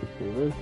Let's do this.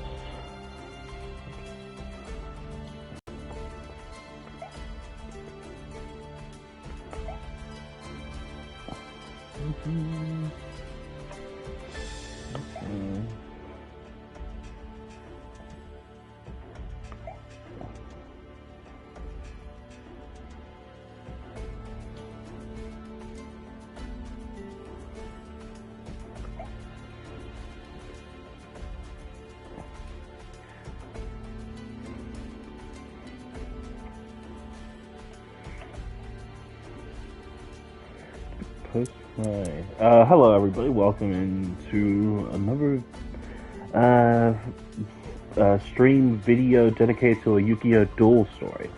Hello everybody, welcome into another stream video dedicated to a Yugioh duel story.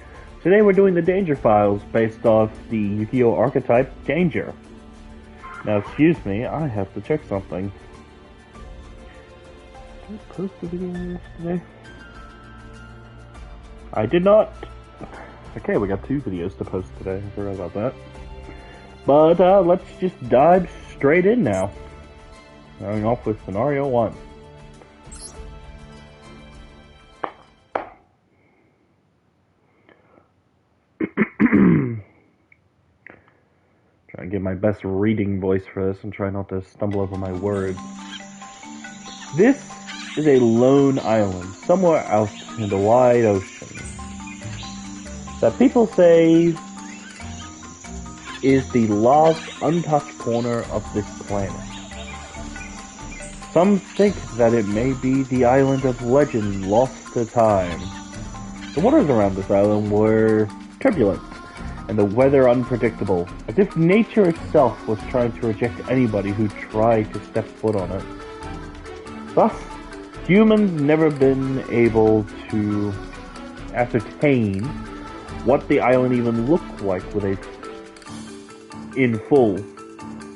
Today we're doing the Danger Files based off the Yugioh archetype Danger. Now excuse me, I have to check something. Did I post a video yesterday? I did not. Okay, we got 2 videos to post today, I forgot about that. But let's just dive straight in now. Starting off with scenario 1. Try and get my best reading voice for this and try not to stumble over my words. This is a lone island somewhere out in the wide ocean that people say is the lost, untouched corner of this planet. Some think that it may be the island of legend lost to time. The waters around this island were turbulent, and the weather unpredictable, as if nature itself was trying to reject anybody who tried to step foot on it. Thus, humans never been able to ascertain what the island even looked like in full,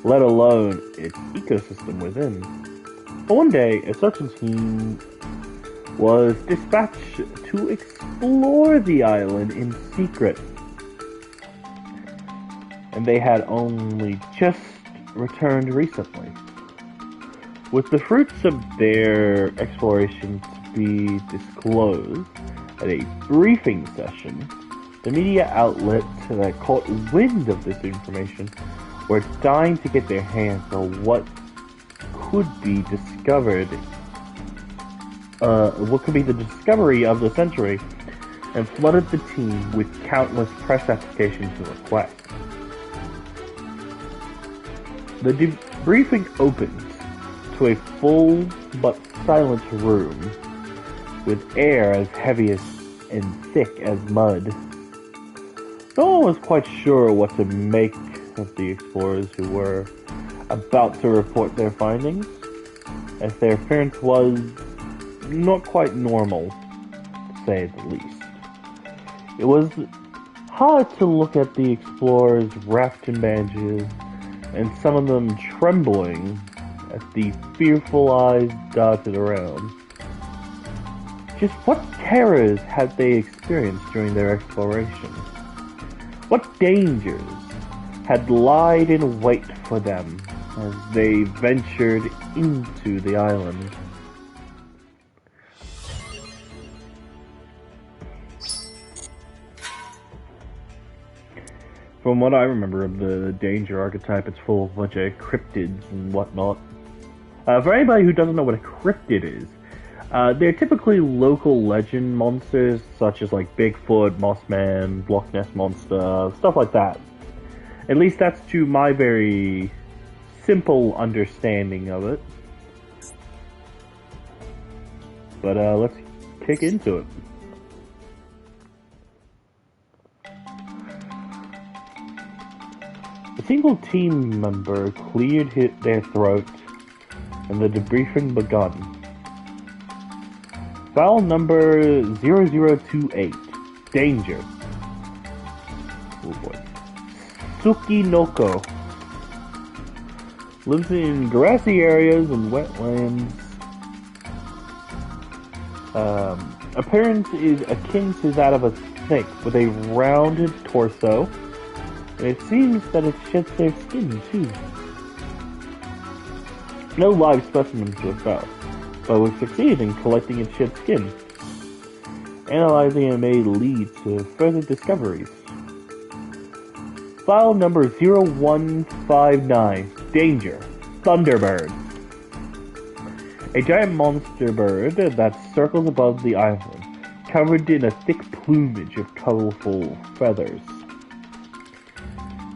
let alone its ecosystem within. But one day, a searching team was dispatched to explore the island in secret. And they had only just returned recently. With the fruits of their exploration to be disclosed at a briefing session, the media outlet that caught wind of this information were dying to get their hands on what could be discovered, what could be the discovery of the century, and flooded the team with countless press applications and requests. The debriefing opened to a full but silent room with air as heavy and thick as mud. No one was quite sure what to make of the explorers who were about to report their findings, as their appearance was not quite normal, to say the least. It was hard to look at the explorers wrapped in bandages, and some of them trembling as the fearful eyes darted around. Just what terrors had they experienced during their exploration? What dangers had lied in wait for them as they ventured into the island? From what I remember of the Danger archetype, it's full of a bunch of cryptids and whatnot. For anybody who doesn't know what a cryptid is, they're typically local legend monsters, such as like Bigfoot, Mossman, Loch Ness Monster, stuff like that. At least that's to my very simple understanding of it. But let's kick into it. A single team member cleared their throat, and the debriefing begun. File number 0028. Danger. Oh boy. Tsukinoko. Lives in grassy areas and wetlands. Appearance is akin to that of a snake, with a rounded torso, and it seems that it sheds their skin too. No live specimens were found, but would succeed in collecting its shed skin. Analyzing it may lead to further discoveries. File number 0159. Danger. Thunderbird. A giant monster bird that circles above the island, covered in a thick plumage of colorful feathers.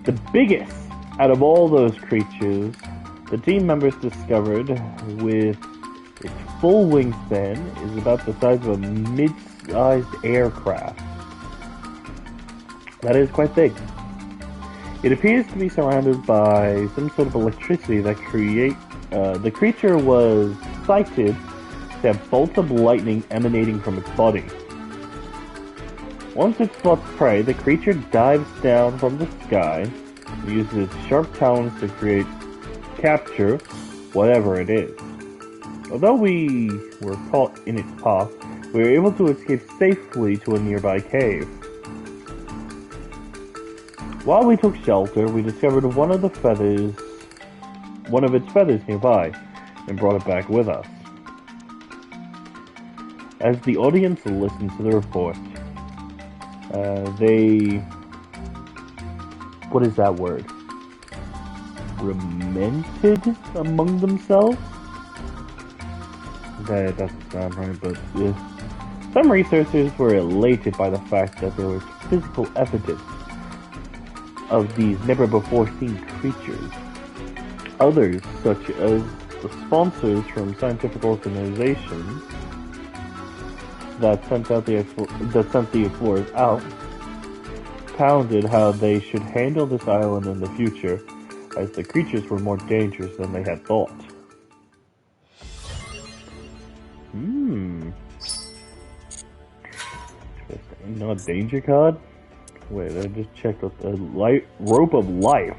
The biggest out of all those creatures, the team members discovered with its full wingspan is about the size of a mid-sized aircraft. That is quite big. It appears to be surrounded by some sort of electricity that the creature was sighted to have bolts of lightning emanating from its body. Once it spots prey, the creature dives down from the sky, uses its sharp talons to capture whatever it is. Although we were caught in its path, we were able to escape safely to a nearby cave. While we took shelter, we discovered one of its feathers nearby, and brought it back with us. As the audience listened to the report, they... what is that word? Lamented among themselves? That doesn't sound right, but some researchers were elated by the fact that there was physical evidence of these never-before-seen creatures. Others, such as the sponsors from scientific organizations that sent the explorers out, pounded how they should handle this island in the future, as the creatures were more dangerous than they had thought. Interesting. Not a danger card? Wait, I just checked out the rope of life.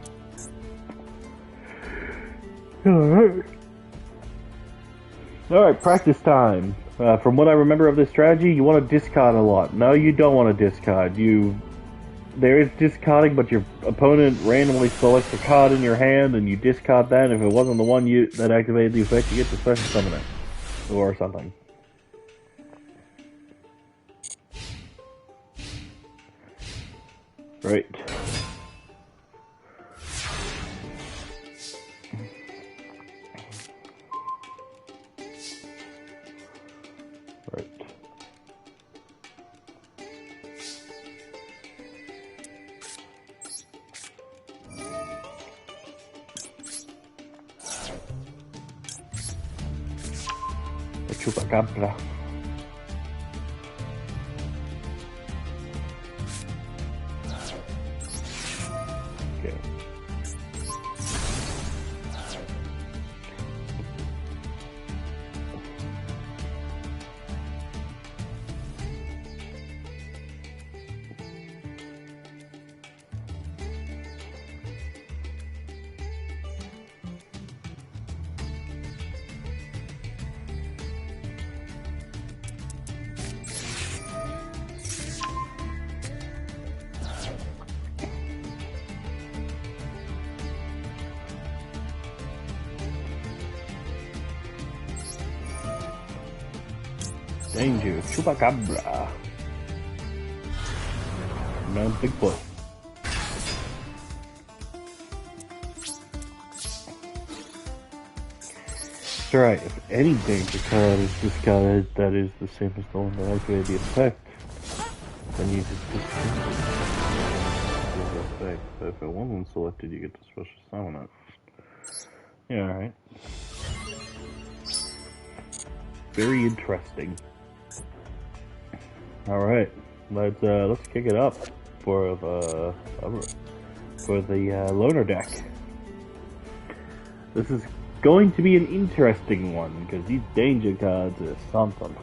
Alright, practice time. From what I remember of this strategy, you want to discard a lot. No, you don't want to discard. There is discarding, but your opponent randomly selects a card in your hand, and you discard that. If it wasn't the one that activated the effect, you get to special summon it. Or something. Right. Right. The chupacabra. Danger, chupacabra. No big boy. That's right, if any danger card is discarded that is the same as the one that activated the effect, then you just discard the effect. But if it wasn't selected, you get to special summon it. Yeah, alright. Very interesting. All right, let's kick it up for the loner deck. This is going to be an interesting one because these danger cards are something.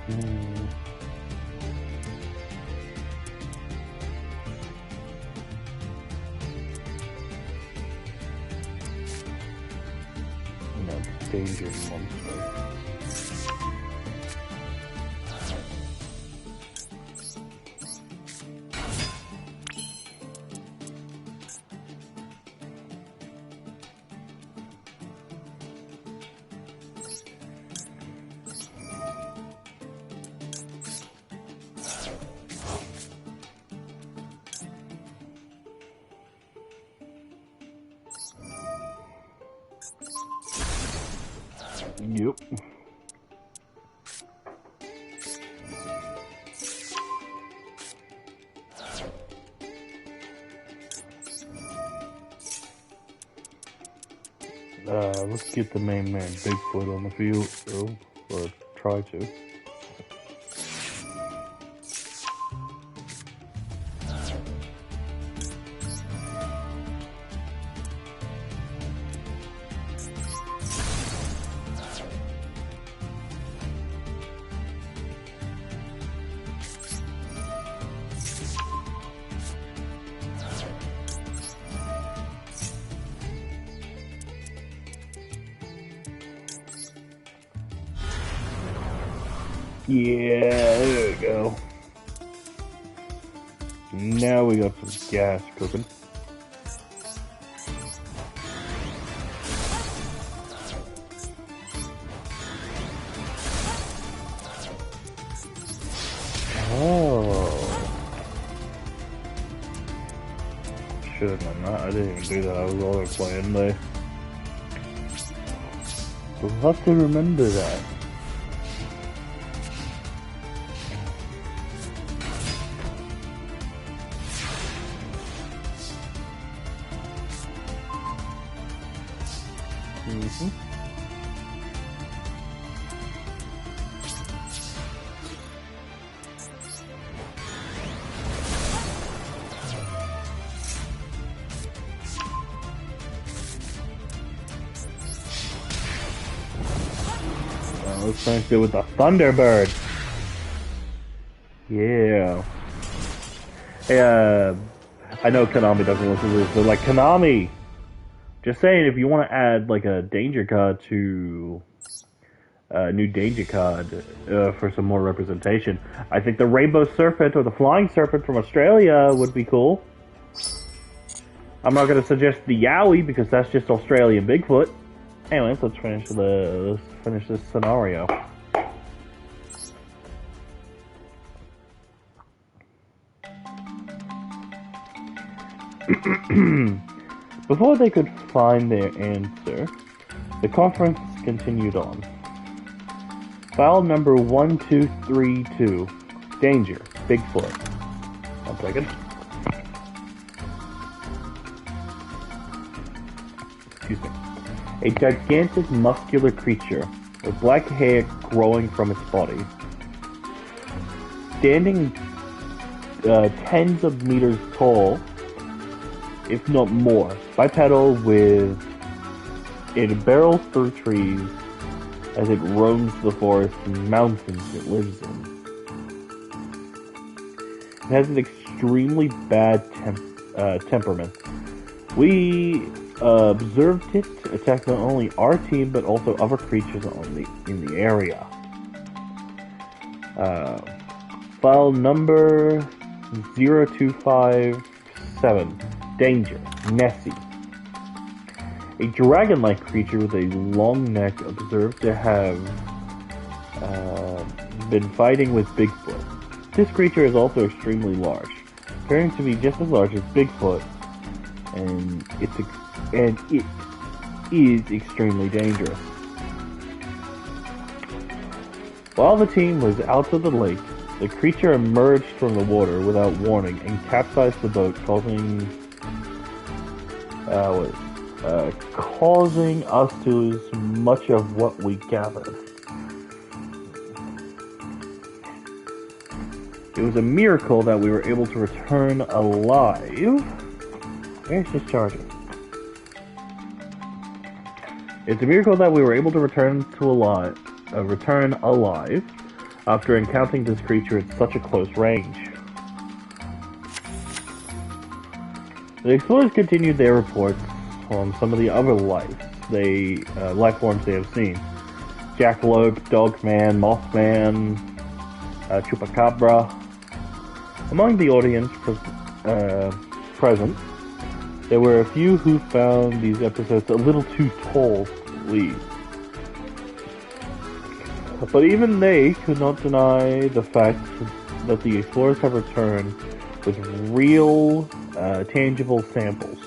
Hmm. No, danger monster. Yep. Let's get the main man, Bigfoot, on the field, or try to. Yeah, there we go. Now we got some gas cooking. Oh. Should have done that. I didn't even do that. I was all playing there. We'll have to remember that. Let's finish it with the Thunderbird. Yeah. Hey, I know Konami doesn't listen to this, but like Konami, just saying, if you want to add like a danger card to a new danger card for some more representation, I think the Rainbow Serpent or the Flying Serpent from Australia would be cool. I'm not going to suggest the Yowie because that's just Australian Bigfoot. Anyways, let's finish this scenario. Before they could find their answer, the conference continued on. File number 1232. Danger. Bigfoot. 1 second. Excuse me. A gigantic muscular creature with black hair growing from its body. Standing tens of meters tall, if not more, bipedal with it barrels through trees as it roams the forest and mountains it lives in. It has an extremely bad temperament. We observed it attack not only our team but also other creatures in the area. File number 0257. Danger. Nessie. A dragon-like creature with a long neck observed to have been fighting with Bigfoot. This creature is also extremely large, appearing to be just as large as Bigfoot, and it is extremely dangerous. While the team was out of the lake, the creature emerged from the water without warning and capsized the boat, causing us to lose much of what we gathered. It was a miracle that we were able to return alive. Where's this charger? It's a miracle that we were able to return alive. after encountering this creature at such a close range. The explorers continued their reports on some of the other life forms they have seen. Jackalope, Dogman, Mothman, Chupacabra. Among the audience present, there were a few who found these episodes a little too tall to believe. But even they could not deny the fact that the explorers have returned with real, tangible samples.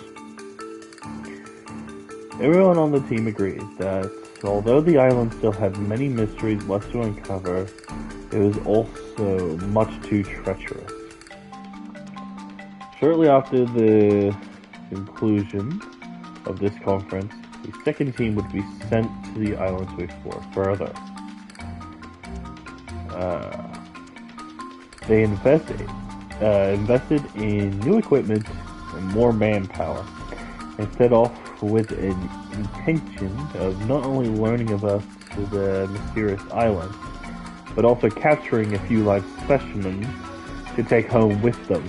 Everyone on the team agreed that although the island still had many mysteries left to uncover, it was also much too treacherous. Shortly after the conclusion of this conference, the second team would be sent to the island to explore further. They invested in new equipment and more manpower, and set off with an intention of not only learning about the mysterious island, but also capturing a few live specimens to take home with them.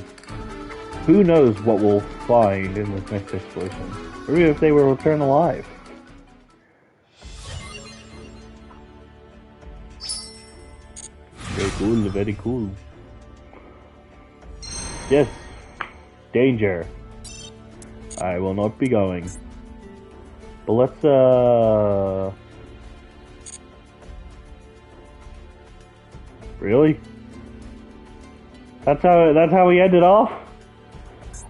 Who knows what we'll find in this next exploration, or even if they will return alive. Very cool, very cool. Yes, danger. I will not be going. But let's, really? That's how we ended off?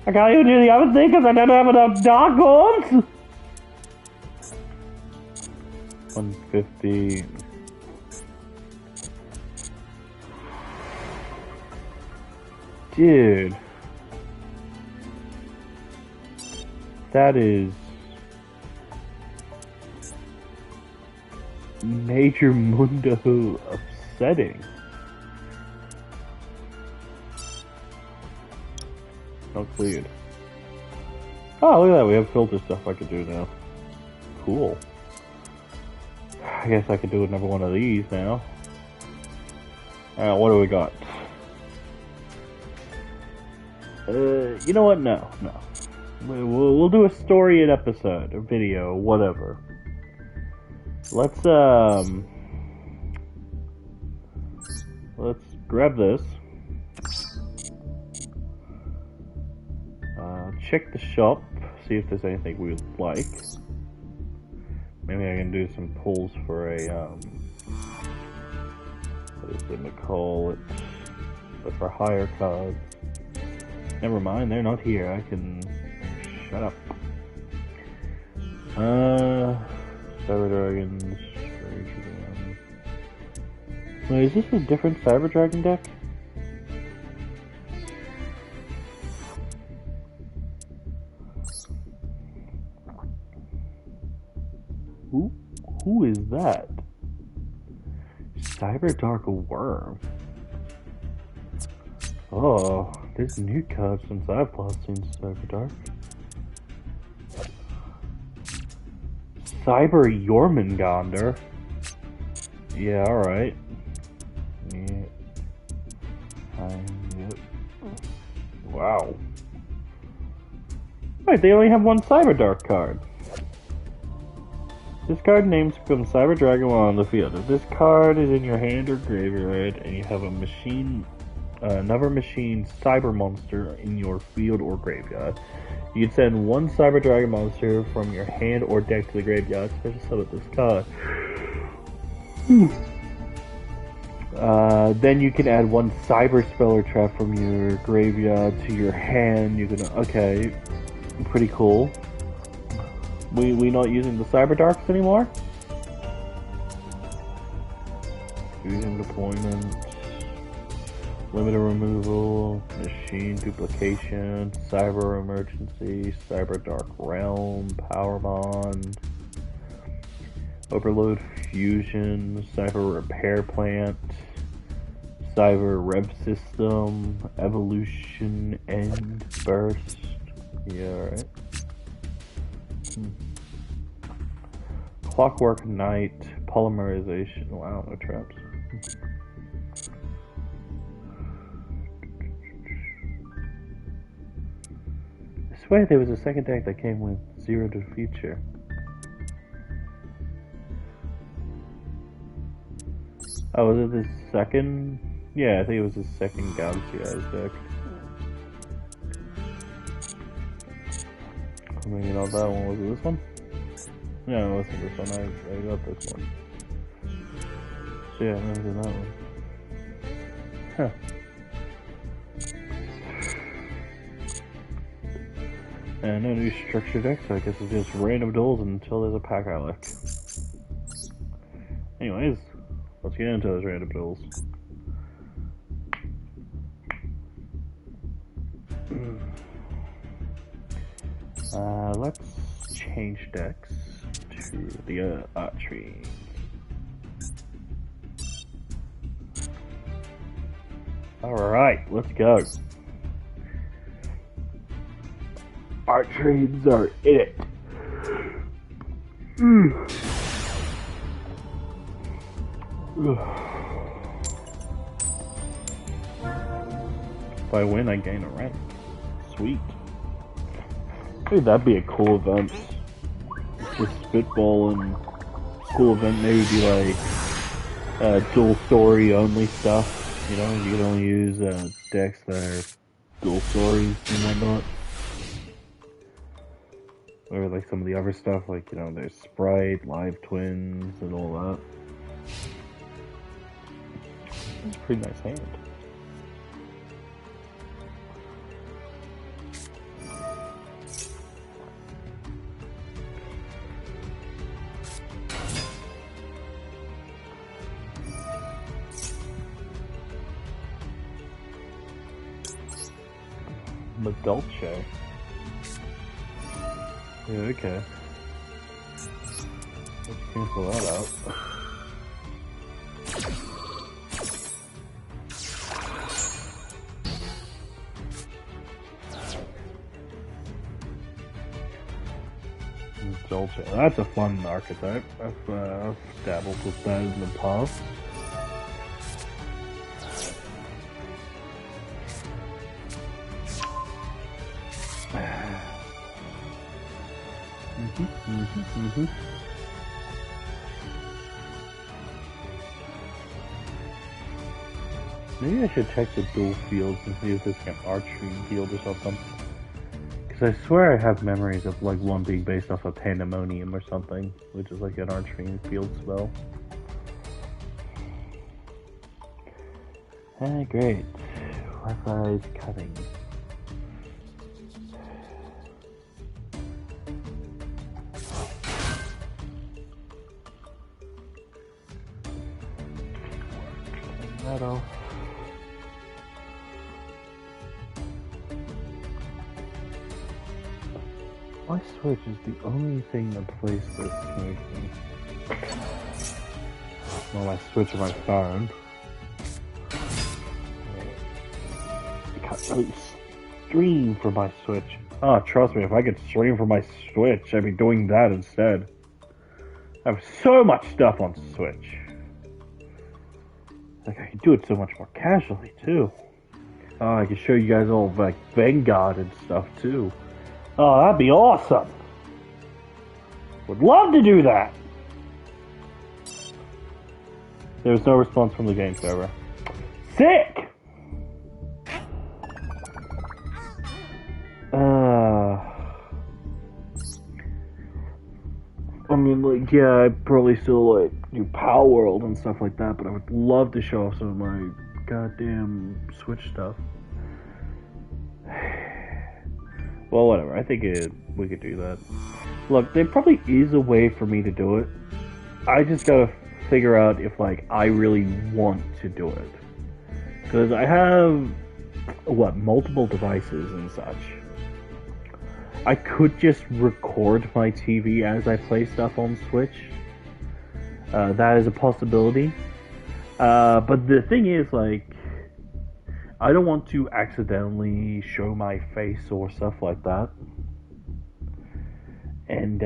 I can't even do the other thing because I don't have enough dark ones! 150. Dude. That is major mundo upsetting. Not cleared. Oh, look at that. We have filter stuff I could do now. Cool. I guess I could do another one of these now. What do we got? You know what? No. We'll do a story an episode, a video, whatever. Let's grab this. Check the shop, see if there's anything we would like. Maybe I can do some pulls for a, what is it gonna call it? But for hire cards. Never mind, they're not here. I can shut up. Cyber Dragons. Wait, is this a different Cyber Dragon deck? Who is that? Cyber Dark Worm. Oh, there's new cards since I've last seen Cyber Dark. Cyber Jormungandr. Yeah, alright. Yeah. Yep. Wow. Right, they only have one Cyber Dark card. This card names becomes Cyber Dragon while on the field. If this card is in your hand or graveyard, and you have another machine Cyber Monster in your field or graveyard, you can send one Cyber Dragon monster from your hand or deck to the graveyard to summon this card. Then you can add one Cyber Spell or Trap from your graveyard to your hand. You can, okay, pretty cool. We not using the Cyber Darks anymore? Fusion deployment, limited removal, machine duplication, cyber emergency, cyber dark realm, power bond, overload fusion, cyber repair plant, cyber rev system, evolution end burst. Yeah, alright. Clockwork Knight, polymerization. Wow, no traps. swear there was a second deck that came with Zero to the Future. Oh, was it the second? Yeah, I think it was the second Galaxy Eyes deck. Maybe not that one. Was it this one? No, it wasn't this one. I got this one. So yeah, maybe that one. Huh. And no new structure deck, so I guess it's just random duels until there's a pack out left. Anyways, let's get into those random duels. Let's change decks to the archery. Alright, let's go. Our trades are in it. If I win, I gain a rank. Sweet. Maybe that'd be a cool event. Just spitball and cool event. Maybe be like dual story only stuff. You know, you can only use decks that are dual stories and whatnot. Or like some of the other stuff, like, you know, there's Sprite, Live Twins, and all that. It's a pretty nice hand. Dolce. Yeah, okay. Let's cancel that out. Dolce. That's a fun archetype. I've dabbled with that in the past. Maybe I should check the dual fields and see if this can archery field or something. Because I swear I have memories of like one being based off of Pandemonium or something, which is like an archery field spell. Ah, great. Wi-Fi is cutting. Metal. My Switch is the only thing that plays this smoothly. Well, my Switch and my phone. I can't really stream for my Switch. Oh, trust me, if I could stream for my Switch, I'd be doing that instead. I have so much stuff on Switch. Like, I can do it so much more casually, too. Oh, I can show you guys all, like, Vanguard and stuff, too. Oh, that'd be awesome! Would love to do that! There's no response from the game server. Sick! I mean, like, yeah, I'd probably still, like, do Power World and stuff like that, but I would love to show off some of my goddamn Switch stuff. Well, whatever, I think we could do that. Look, there probably is a way for me to do it. I just gotta figure out if, like, I really want to do it. Because I have, multiple devices and such. I could just record my TV as I play stuff on Switch. That is a possibility. But the thing is, like, I don't want to accidentally show my face or stuff like that. And,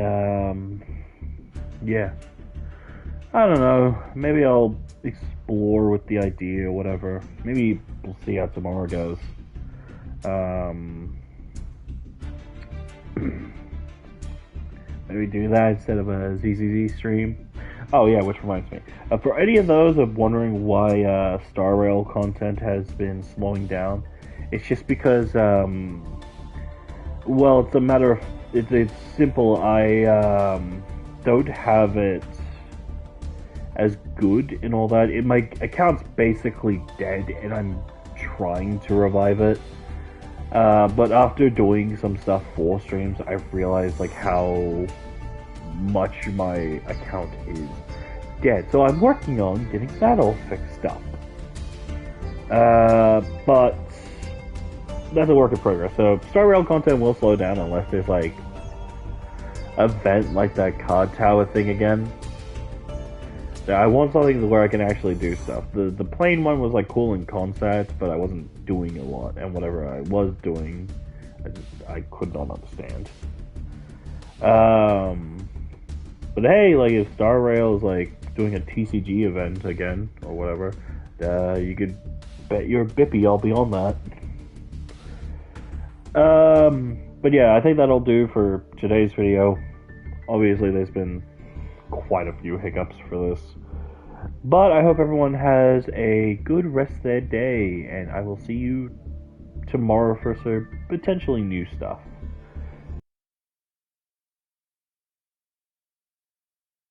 yeah. I don't know. Maybe I'll explore with the idea or whatever. Maybe we'll see how tomorrow goes. Maybe do that instead of a ZZZ stream. Oh yeah, which reminds me. For any of those of wondering why Star Rail content has been slowing down, it's just because, well, it's a matter of, it's simple. I don't have it as good and all that. My account's basically dead, and I'm trying to revive it. But after doing some stuff for streams, I've realized like how much my account is dead. So I'm working on getting that all fixed up. But that's a work in progress. So Star Rail content will slow down unless there's like an event like that card tower thing again. Yeah, I want something where I can actually do stuff. The plane one was like cool in concept, but I wasn't doing a lot, and whatever I was doing, I could not understand. But hey, like if Star Rail is like doing a TCG event again or whatever, you could bet your bippy I'll be on that. But yeah, I think that'll do for today's video. Obviously, there's been quite a few hiccups for this. But I hope everyone has a good rest of their day, and I will see you tomorrow for some potentially new stuff.